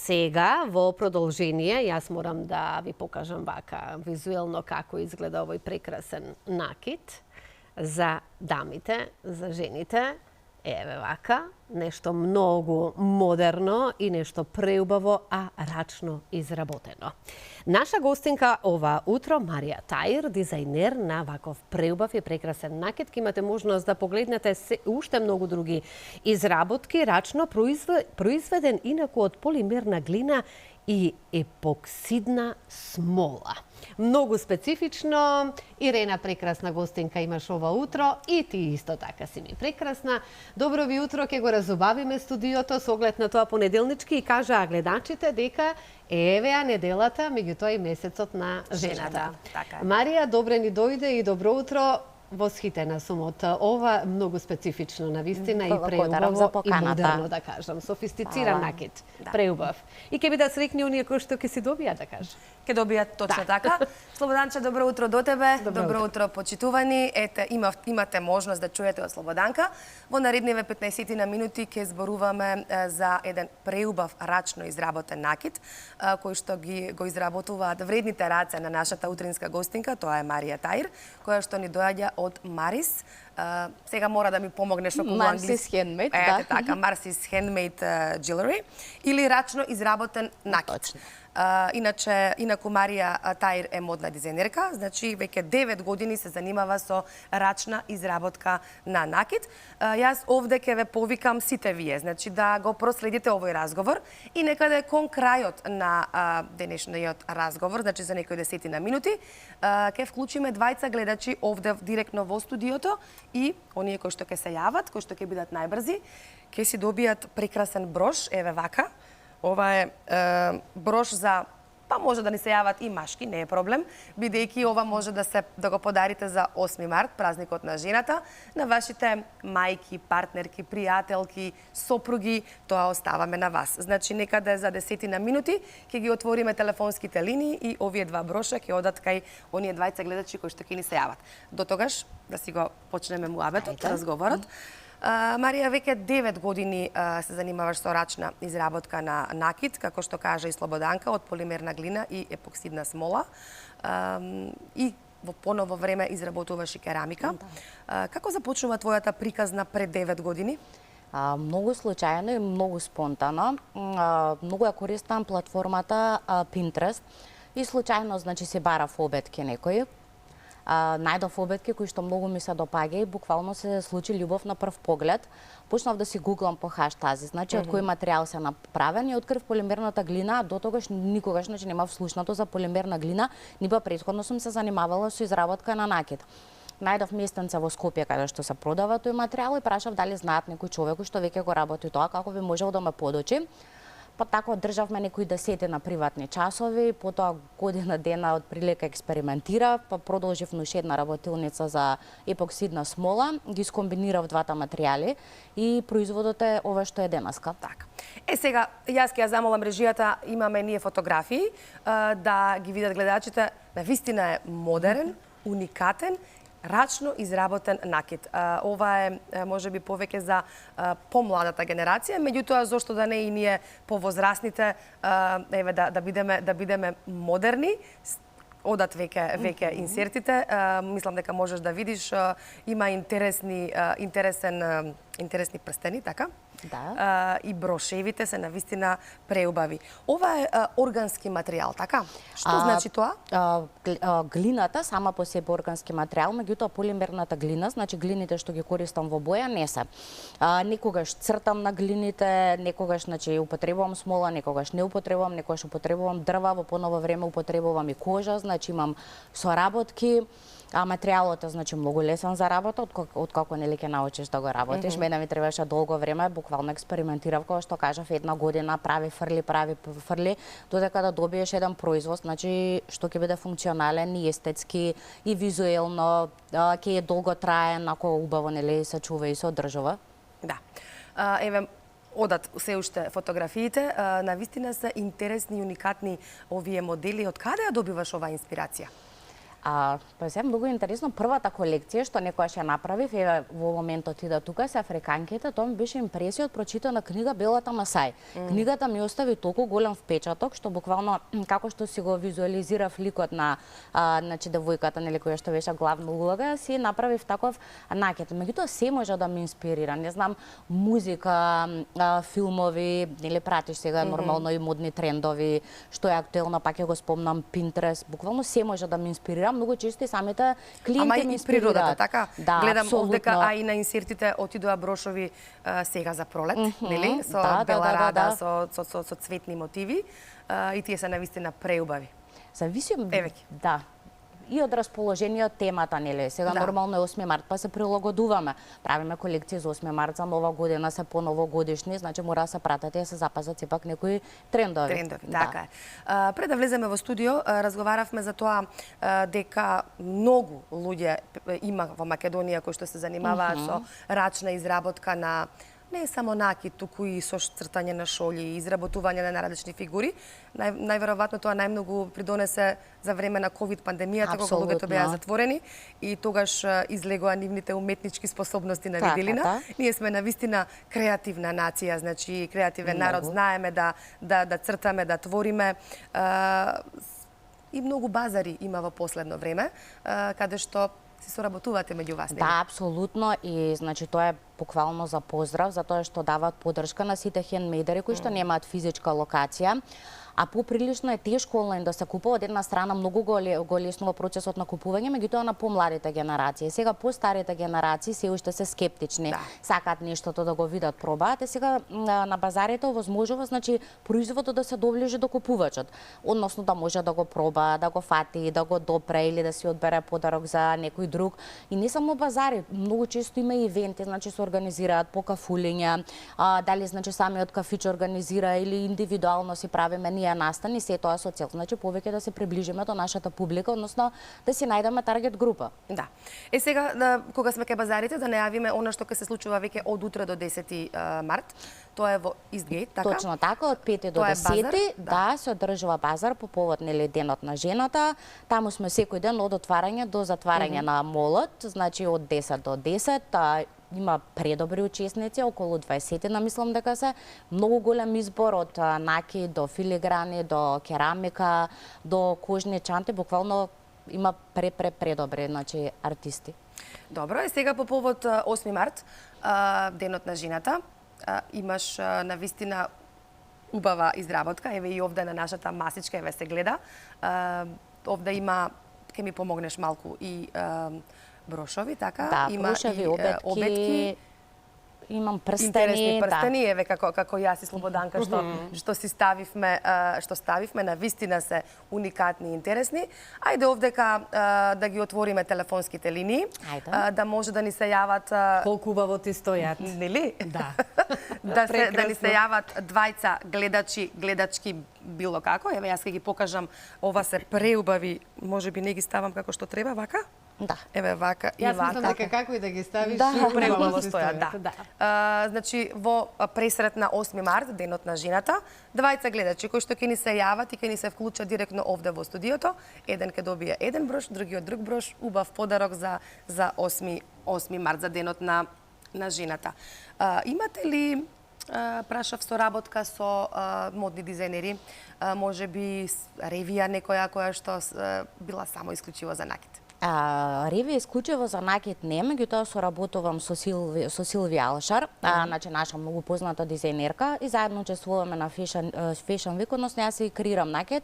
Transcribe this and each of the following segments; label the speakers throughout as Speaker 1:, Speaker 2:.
Speaker 1: сега, во продолжение, јас морам да ви покажам вака визуелно како изгледа овој прекрасен накид за дамите, за жените. Еве вака, нешто многу модерно и нешто преубаво, а рачно изработено. Наша гостинка ова утро, Марија Таир, дизајнер на ваков преубав и прекрасен накид. Ке имате можност да погледнете уште многу други изработки, рачно произведен инаку од полимерна глина и епоксидна смола. Многу специфично. Ирена, прекрасна гостинка имаш ова утро и ти исто така си ми прекрасна. Добро ви утро, ке го разубавиме студиото со оглед на тоа понеделнички и кажаа гледачите дека еве ја неделата, меѓутоа и месецот на жената.
Speaker 2: Така е.
Speaker 1: Марија, добре ни дојде и добро утро. Восхитена сум од ова, многу специфично навистина и преубаво и модерно, да кажам, софистициран накид, преубав. И ќе бидат среќни оние кои што ќе си добијат, да кажам.
Speaker 2: Ќе добијат точно така. Слободанче, добро утро до тебе. Добро утро, почитувани. Ете, имате можност да чуете од Слободанка. Во наредниве 15 на минути ќе зборуваме за еден преубав рачно изработен накид, кој што го изработуваат вредните раце на нашата утринска гостинка, тоа е Марија Таир, која што ни доаѓа од Марис. Сега мора да ми помогнеш околу англиски.
Speaker 3: Marcy's Handmade, да.
Speaker 2: Така, Marcy's Handmade Jewelry или рачно изработен накид. Инаку Марија Таир е модна дизајнерка, значи веќе 9 години се занимава со рачна изработка на накид. Јас овде ќе ве повикам сите вие, значи да го проследите овој разговор и некаде кон крајот на денешниот разговор, значи за некои десетина минути, ќе вклучиме двајца гледачи овде директно во студиото и оние кои што ќе се јават, кои што ќе бидат најбрзи, ќе си добијат прекрасен брош, еве вака. Ова е брош за, па може да ни се јават и машки, не е проблем, бидејќи ова може да го подарите за 8 март, празникот на жената, на вашите мајки, партнерки, пријателки, сопруги, тоа оставаме на вас. Значи некаде за 10 на минути ќе ги отвориме телефонските линии и овие два броша ќе одат кај оние двајца гледачи кои што ќе ни се јават. До тогаш да си го почнеме муабетот, разговорот. Марија, веќе 9 години се занимаваш со рачна изработка на накид, како што кажа и Слободанка, од полимерна глина и епоксидна смола. И во поново време изработуваш и керамика. Како започнува твојата приказна пред 9 години?
Speaker 3: Многу случајно и многу спонтано. Многу ја користам платформата Pinterest и случајно, значи, се барав обетки некои. Најдов обетки кои што многу ми се допаѓа и буквално се случи љубов на прв поглед. Почнав да си гуглам по хаштази, значи од кој материјал се направен и открив полимерната глина, до тогаш никогаш значи немав слушнато за полимерна глина, нибо претходно сум се занимавала со изработка на накид. Најдов местенце во Скопје каде што се продава тој материјал и прашав дали знаат некој човек што веќе го работи тоа, како би можел да ме подочи. Па така одржавме некои 10 на приватни часови, потоа година дена од прилика експериментирав, па продолжив на уште една работилница за епоксидна смола, ги скомбинирав двата материјали и производот е ова што е денеска.
Speaker 2: Така. Сега, јас ќе ја замолам режијата, имаме ние фотографии, да ги видат гледачите, навистина е модерен, уникатен, рачно изработен накид. Ова е можеби повеќе за помладата генерација, меѓутоа зошто да не и ние повозрасните, еве да бидеме модерни. Одат веќе инсертите. Мислам дека можеш да видиш, има интересни прстени, така?
Speaker 3: Да.
Speaker 2: И брошевите се навистина преубави. Ова е органски материјал, така? Што значи тоа?
Speaker 3: Глината сама по себе органски материјал, меѓутоа полимерната глина, значи глините што ги користам во боја не се. Некогаш цртам на глините, некогаш значи употребувам смола, некогаш не употребувам, некогаш употребувам дрва, во поново време употребувам и кожа, значи имам соработки. Материјалот е значи многу лесен за работа, откако нели ќе научиш да го работиш. Мене ми требаше долго време, буквално експериментирав, како што кажав, една година прави фрли, додека да добиеш еден производ, значи што ќе биде функционален и естетски и визуелно, ќе е долго траен, ако убаво нели се чува и се одржува.
Speaker 2: Да. Еве одат се уште фотографиите, навистина се интересни и уникатни овие модели. Од каде ја добиваш оваа инспирација?
Speaker 3: Па се многу интересно, првата колекција што некојаш ја направив, еве во моментот и да тука се африканките, тоа ми беше импресија од прочитана книга Белата Масај. Книгата ми остави толку голем впечаток што буквално како што си го визуализирав ликот на значи девојката, нели, која што беше главна улога, си направив таков накет. Меѓутоа се може да ме инспирира, не знам, музика, филмови, нели пратиш сега нормално и модни трендови, што е актуелно, пак ќе го спомнам Pinterest, буквално се може да ме инспирира, многу често и самите клиенти ме инспирираат.
Speaker 2: Ама и природата, така?
Speaker 3: Да,
Speaker 2: гледам
Speaker 3: абсолютно.
Speaker 2: овдека, и на инсертите отидоа брошови сега за пролет, нели? Со
Speaker 3: Да,
Speaker 2: бела рада,
Speaker 3: да.
Speaker 2: со цветни мотиви, и тие се навистина преубави.
Speaker 3: Зависи,
Speaker 2: Еве ги.
Speaker 3: да, и од расположение темата, нели? Сега нормално е 8 март, па се прилагодуваме. Правиме колекции за 8 март, за нова година, се поновогодишни, значи мора да се пратат и да се запазат сепак некои трендови.
Speaker 2: Трендови, така е. Пред да влеземе во студио, разговаравме за тоа дека многу луѓе има во Македонија кои што се занимаваат со рачна изработка на не само накид, туку и со цртање на шолји, изработување на различни фигури. Најверојатно тоа најмногу придонесе за време на ковид пандемијата, кога луѓето беа затворени и тогаш излегоа нивните уметнички способности на виделина. Ние сме навистина креативна нација, значи креативен народ, знаеме да цртаме, да твориме. И многу базари има во последно време, каде што си соработувате меѓу вас, нели?
Speaker 3: Да, апсолутно, и значи тоа е буквално за поздрав, затоа што даваат поддршка на сите хендмейдери кои што немаат физичка локација. А поприлично е тешко онлайн да се купува. Од една страна многу го леснува процесот на купување, меѓутоа на помладите генерации. Сега постарите генерации се уште се скептични, сакаат нештото да го видат, пробаат. Сега на базарите овозможува, значи, производот да се доближи до купувачот, односно да може да го проба, да го фати, да го допре или да си одбере подарок за некој друг. И не само базари, многу често има и ивенти, значи се организираат по кафулиња, дали значи самиот кафич организира или индивидуално си правиме ние настани, се тоа со цел, значи повеќе да се приближиме до нашата публика, односно да си најдеме таргет група.
Speaker 2: Да. Сега, кога сме кај базарите, да најавиме она што ќе се случува веќе од утре до 10 март. Тоа е во Истгейт, така?
Speaker 3: Точно така, од 5 до 10, да, се одржува базар по повод, нели, денот на жената. Таму сме секој ден од отварање до затварање на молот, значи од 10 до 10, има предобри учесници, околу 20 мислам дека се. Многу голем избор од наки до филиграни, до керамика, до кожни чанти, буквално има предобри, значи, артисти.
Speaker 2: Добро, сега по повод 8 март, денот на жената, имаш навистина убава изработка, еве и овде на нашата масичка, еве се гледа. Овде има, ќе ми помогнеш малку, и брошови, така?
Speaker 3: Да,
Speaker 2: има
Speaker 3: брошови,
Speaker 2: и обетки.
Speaker 3: Имам прстени,
Speaker 2: интересни прстени, еве како јас и Слободанка што ставивме, на вистина се уникатни и интересни. Ајде овдека да ги отвориме телефонските линии, да може да ни се јават
Speaker 1: колку убаво ти стојат.
Speaker 2: Нели?
Speaker 1: Да.
Speaker 2: да ни се јават двајца гледачки било како. Еве јас ќе ги покажам, ова се преубави, можеби не ги ставам како што треба, вака?
Speaker 3: Да.
Speaker 2: Еве вака и вака.
Speaker 1: Јас мислам дека како и да ги ставиш,
Speaker 2: преубаво стојат, да. Значи, во пресрет на 8 март, денот на жената, двајца гледачи кои што ќе ни се јават и ќе ни се вклучат директно овде во студиото. Еден ќе добие еден брош, другиот друг брош, убав подарок за 8 март, за денот на жената. Имате ли, прашав, соработка со модни дизајнери, можеби ревија некоја која што била само исклучиво за накид?
Speaker 3: Ревија исклучиво за накид не, меѓутоа соработувам со Силвија Алшар, значи наша многу позната дизајнерка, и заедно учествуваме на Fashion Week, односно јас и креирам накид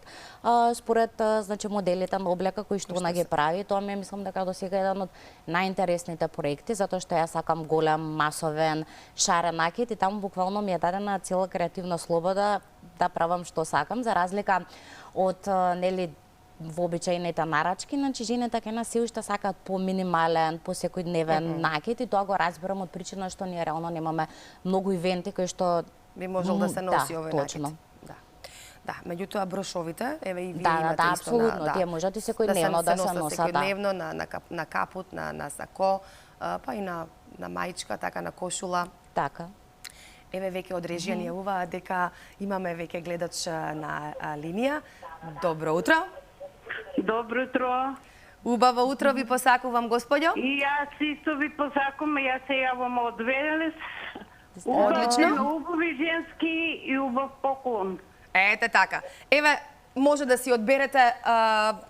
Speaker 3: според значи моделите на облека кои што она ги прави. Тоа ми мислам дека досега еден од најинтересните проекти, затоа што јас сакам голем, масовен, шарен накид и таму буквално ми е дадена цела креативна слобода да правам што сакам, за разлика од нели вообичаените нарачки, значи жените кај нас се уште сакаат по-минимален, по-секојдневен накид, и тоа го разбирам од причина што ние реално немаме многу ивенти кои што
Speaker 2: би можел да се носи овој накид.
Speaker 3: Точно.
Speaker 2: Да, меѓутоа брошовите, еве и вие
Speaker 3: имате исто апсолутно, тие можат и секојдневно да се носат,
Speaker 2: секојдневно на капут, на сако, па и на маичка, така, на кошула.
Speaker 3: Така.
Speaker 2: Еве веќе од режија ни јавуваат дека имаме веќе гледач на линија. Добро утро.
Speaker 4: Добро утро.
Speaker 2: Убаво утро ви посакувам, господјо.
Speaker 4: И јас исто ви посакувам, јас се јавам од Велес.
Speaker 2: Одлично.
Speaker 4: Убави женски и убав поклон.
Speaker 2: Ете така. Еве, може да си одберете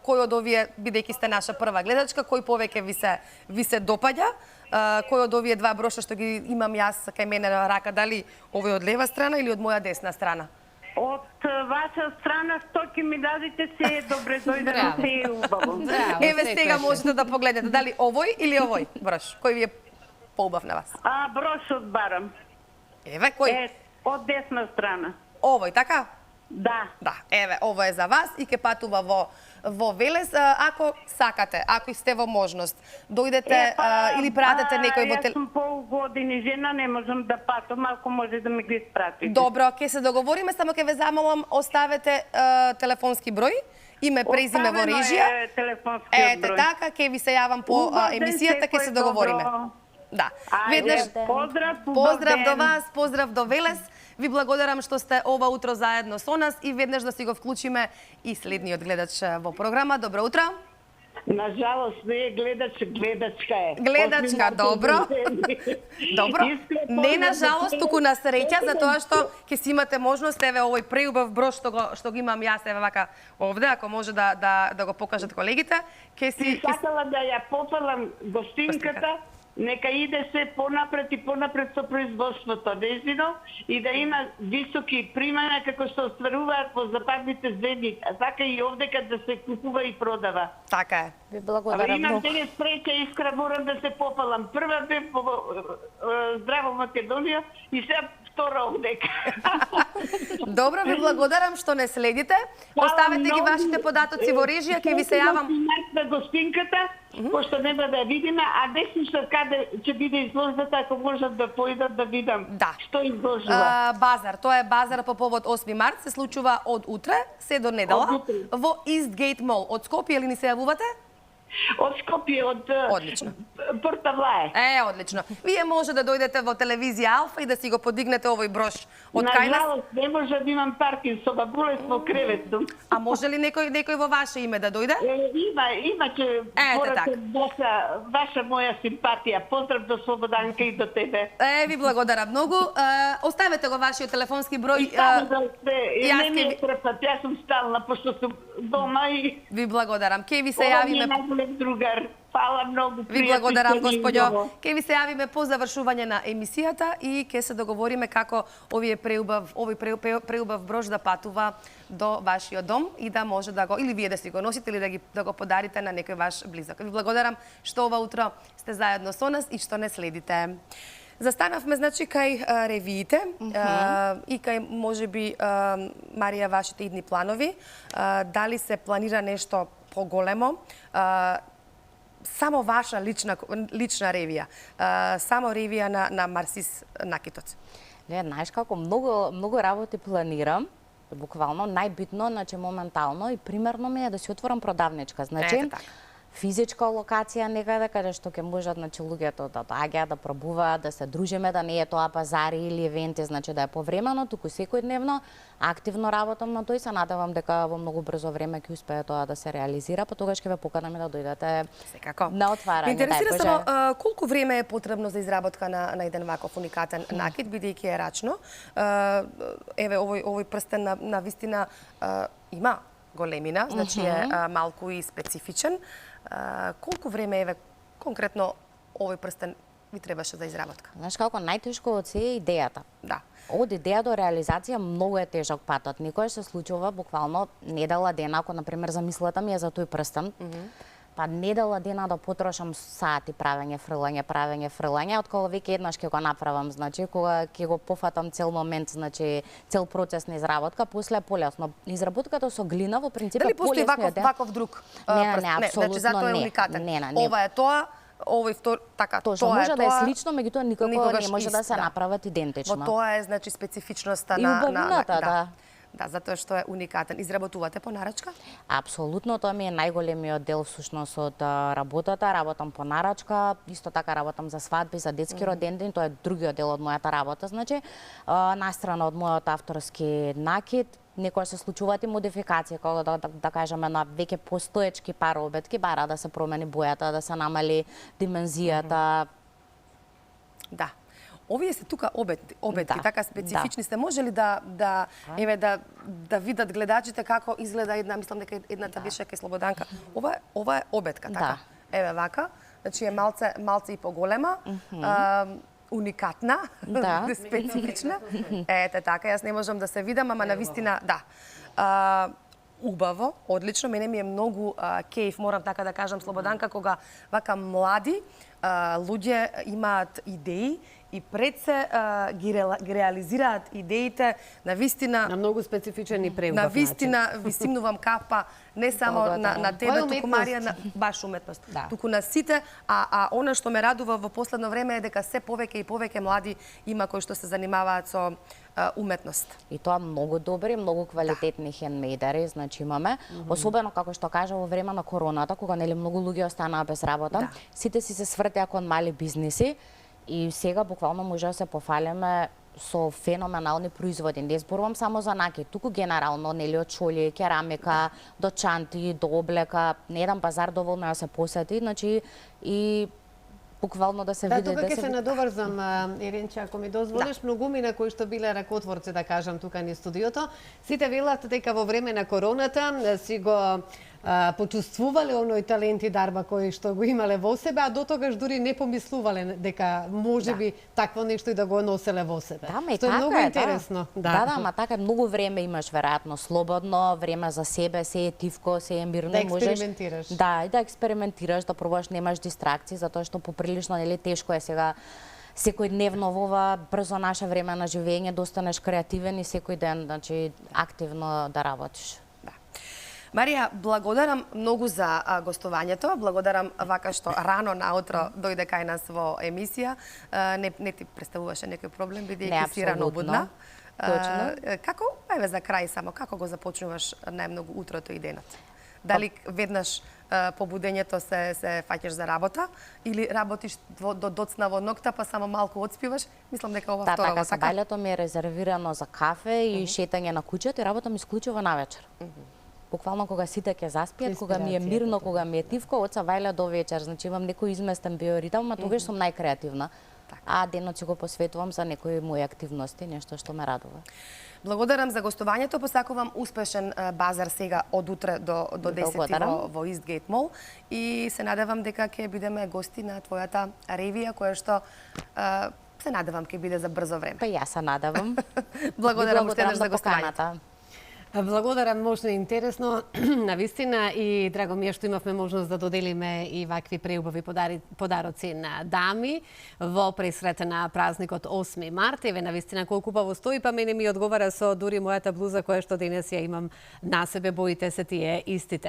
Speaker 2: кој од овие, бидејќи сте наша прва гледачка, кој повеќе ви се допаѓа, кој од овие два броша што ги имам јас кај мене на рака, дали овој од лева страна или од моја десна страна?
Speaker 4: Од ваша страна, што ќе ми дадете, се е добре дојдено, се е убаво.
Speaker 2: Еве сега можете да погледнете дали овој или овој брош, кој ви е поубав на вас.
Speaker 4: Брошот барам.
Speaker 2: Еве, кој?
Speaker 4: Од десна страна.
Speaker 2: Овој, така?
Speaker 4: Да.
Speaker 2: Да, еве, ово е за вас и ќе патува во Велес. Ако сакате, ако и сте во можност, дојдете или пратете некој во
Speaker 4: Јас сум полгодини жена, не можам да патам, ако може да ми ги испратите.
Speaker 2: Добро, ќе се договориме, само ќе ве замолам, оставете телефонски број, име, презиме во режија.
Speaker 4: Оставено е телефонскиот
Speaker 2: Ете
Speaker 4: број.
Speaker 2: така, ќе ви се јавам по емисијата, ќе се договориме. Да. Веднаш
Speaker 4: Поздрав,
Speaker 2: поздрав до вас, поздрав до Велес. Ви благодарам што сте ова утро заедно со нас и веднаш да си го вклучиме и следниот гледач во програма. Добро утро.
Speaker 4: Нажалост не е гледач, гледачка е.
Speaker 2: Гледачка, добро. Добро. Не на жалост, туку на среќа, затоа што ќе си имате можност, еве овој преубав брош што го имам јас, еве вака овде, ако може да го покажат колегите, ќе си...
Speaker 4: Сакала да ја попалам гостинката, нека иде се понапред и понапред со производството нејзино и да има високи примања како што остваруваат во западните земји, а така и овдека да се купува и продава.
Speaker 2: Така е.
Speaker 3: Ви благодарам
Speaker 4: Имам
Speaker 3: многу.
Speaker 4: денес среќа, искра, морам да се попалам. Прва бе во Здраво Македонија и сега втора овдека.
Speaker 2: Добро, ви благодарам што не следите. Оставете ги вашите податоци во режија, ќе ви се јавам.
Speaker 4: На гостинката, пошто нема да ја видиме, а не слушам каде ќе биде изложбата, ако можат да поидат да видам
Speaker 2: Да.
Speaker 4: што изложува.
Speaker 2: Базар, тоа е базар по повод 8 март, се случува од утре, се до недела,
Speaker 4: Од утре.
Speaker 2: во Eastgate Mall. Од Скопје или ни се јавувате?
Speaker 4: Од Скопје, од
Speaker 2: Одлично.
Speaker 4: Порта Влае.
Speaker 2: Одлично. Вие може да дојдете во телевизија Алфа и да си го подигнете овој брош од кај нас.
Speaker 4: Нажалост, не може да имам Паркинсова болест во кревет сум.
Speaker 2: А може ли некој во ваше име да дојде?
Speaker 4: Има ќе
Speaker 2: така.
Speaker 4: ваша моја симпатија. Поздрав до Слободанка и до тебе.
Speaker 2: Ви благодарам многу. Оставете го вашиот телефонски број.
Speaker 4: Само да
Speaker 2: јас
Speaker 4: не ми
Speaker 2: ќе
Speaker 4: е трпат, јас сум стална, пошто сум дома и...
Speaker 2: ви благодарам. Ке ви се
Speaker 4: Ова ми е
Speaker 2: јавиме.
Speaker 4: најголем другар. Фала многу.
Speaker 2: Ви благодарам, господјо. Ке ви се јавиме по завршување на емисијата и ке се договориме како овој преубав брош да патува до вашиот дом и да може да го, или вие да си го носите, или да го подарите на некој ваш близок. Ви благодарам што ова утро сте заедно со нас и што не следите. Застанавме, значи, кај ревиите и кај, можеби, Марија, вашите идни планови. Дали се планира нешто поголемо? Само ваша лична ревија, само ревија на Марсис Накитоц.
Speaker 3: Не, знаеш како, многу работи планирам, буквално, најбитно, значи моментално и примерно ми е да си отворам продавничка. Значи,
Speaker 2: Ете така.
Speaker 3: физичка локација некаде каде што ќе можат, значи, луѓето да доаѓаат, да пробуваат, да се дружиме, да не е тоа пазари или евенти, значи да е повремено, туку секојдневно активно работам на тој, се надевам дека во многу брзо време ќе успее тоа да се реализира, па тогаш ќе ве поканам и да дојдете
Speaker 2: Секако.
Speaker 3: на отварање.
Speaker 2: Интересира
Speaker 3: дај
Speaker 2: само
Speaker 3: Боже.
Speaker 2: колку време е потребно за изработка на еден ваков уникатен накид, бидејќи е рачно. Еве овој прстен на вистина има големина, значи е малку и специфичен. Колку време еве конкретно овој прстен ви требаше за изработка?
Speaker 3: Знаеш како, најтешко од се е идејата.
Speaker 2: Да.
Speaker 3: Од идеја до реализација многу е тежок патот. Никој се случува буквално недела дена, ако например замислата ми е за тој прстен, па недела дена да потрошам сати правење, фрлање, од кога веќе еднаш ќе го направам, значи кога ќе го пофатам цел момент, значи цел процес на изработка, после полесно. Изработката со глина во принцип
Speaker 2: Дали
Speaker 3: е
Speaker 2: постои
Speaker 3: полесно.
Speaker 2: ваков друг
Speaker 3: Не,
Speaker 2: прст?
Speaker 3: апсолутно
Speaker 2: значи затоа е
Speaker 3: не.
Speaker 2: уникатен.
Speaker 3: Не.
Speaker 2: Ова е тоа, овој втор, така,
Speaker 3: Точно,
Speaker 2: тоа е
Speaker 3: може да е
Speaker 2: тоа.
Speaker 3: слично, меѓутоа никако
Speaker 2: никогаш
Speaker 3: не може
Speaker 2: ист,
Speaker 3: да се
Speaker 2: да.
Speaker 3: направат идентично.
Speaker 2: Во тоа е, значи, специфичноста
Speaker 3: И
Speaker 2: на...
Speaker 3: убавината, да.
Speaker 2: Да, затоа што е уникатен. Изработувате по нарачка?
Speaker 3: Апсолутно, тоа ми е најголемиот дел всушност од работата. Работам по нарачка, исто така работам за свадби, за детски родендени, тоа е другиот дел од мојата работа. Значи, настрана од мојот авторски накид, некогаш се случуваат и модификации, како да кажеме на веќе постоечки параобетки, бара да се промени бојата, да се намали димензијата.
Speaker 2: Да. Овие се тука обетки,
Speaker 3: Да.
Speaker 2: така специфични сте. Може ли да видат гледачите како изгледа една, мислам дека едната беше кај Слободанка. Ова е обетка, така? Еве вака, значи е малце и поголема. Уникатна, специфична. Ете така, јас не можам да се видам, ама навистина, да. Убаво, одлично, мене ми е многу кејф, морам така да кажам, Слободанка, кога вака млади луѓе имаат идеи и пред се ги реализираат идеите, навистина...
Speaker 1: На многу специфичен и преубав начин.
Speaker 2: Навистина ви симнувам капа не само на тебе, туку Марија, баш уметност. Туку на сите, а она што ме радува во последно време е дека се повеќе и повеќе млади има кои што се занимаваат со уметност.
Speaker 3: И тоа многу добри, многу квалитетни хендмейдери, значи имаме. Особено, како што кажа, во време на короната, кога нели многу луѓе останаа без работа, сите си се свртеа кон мали бизниси и сега буквално може да се пофалиме со феноменални производи. Не зборувам само за накид, туку генерално, нели, од шолји, керамика, до чанти, до облека, на еден пазар доволно да се посети, значи и буквално да се види.
Speaker 1: Да, тука ќе се надоврзам, Иринче, ако ми дозволиш, многумина кои што биле ракотворци, да кажам, тука ни студиото, сите велат дека во време на короната си го почувствувале оној талент и дарба кој што го имале во себе, а до тогаш дури не помислувале дека можеби такво нешто и да го носеле во себе.
Speaker 3: Да, ма и
Speaker 1: што е
Speaker 3: така
Speaker 1: многу
Speaker 3: е,
Speaker 1: интересно.
Speaker 3: Да, ма така многу време имаш веројатно слободно, време за себе, се е тивко, се е мирно,
Speaker 1: да
Speaker 3: можеш
Speaker 1: експериментираш.
Speaker 3: Да, и да експериментираш, да пробаш, немаш дистракции, затоа што поприлично нели тешко е сега секојдневно во ова брзо наше време на живење да останеш креативен и секој ден, значи активно да работиш.
Speaker 2: Марија, благодарам многу за гостувањето. Благодарам вака што рано наутро дојде кај нас во емисија. Не ти представуваше некој проблем, бидејќи си рано будна.
Speaker 3: Точно.
Speaker 2: Како, еве за крај само, како го започнуваш најмногу утрото и денот? Дали веднаш по будењето се фаќаш за работа или работиш до доцна во ноќта па само малку отспиваш? Мислам дека ова второ
Speaker 3: така. Сабајлето ми е резервирано за кафе и шетање на куќето и работам исклучиво навечер. Буквално кога сите ќе заспијат, кога ми е мирно, кога ми е тивко, од сабајле до вечер, значи имам некој изместен биоритам, а тогаш сум најкреативна. А денот си го посветувам за некои мои активности, нешто што ме радува.
Speaker 2: Благодарам за гостувањето, посакувам успешен базар сега од утре до 10 во Истгейт Мол и се надевам дека ќе бидеме гости на твојата ревија која што се надевам ќе биде за брзо време.
Speaker 3: Па јас се надевам.
Speaker 2: Благодарам уште еднаш за гостувањето.
Speaker 1: Благодарам, можно интересно, навистина, и драго ми е што имавме можност да доделиме и вакви преубави подароци на дами во пресрета на празникот 8 март. Еве, навистина, колку убаво стои, па мене ми одговара со дури мојата блуза која што денес ја имам на себе, боите се тие истите.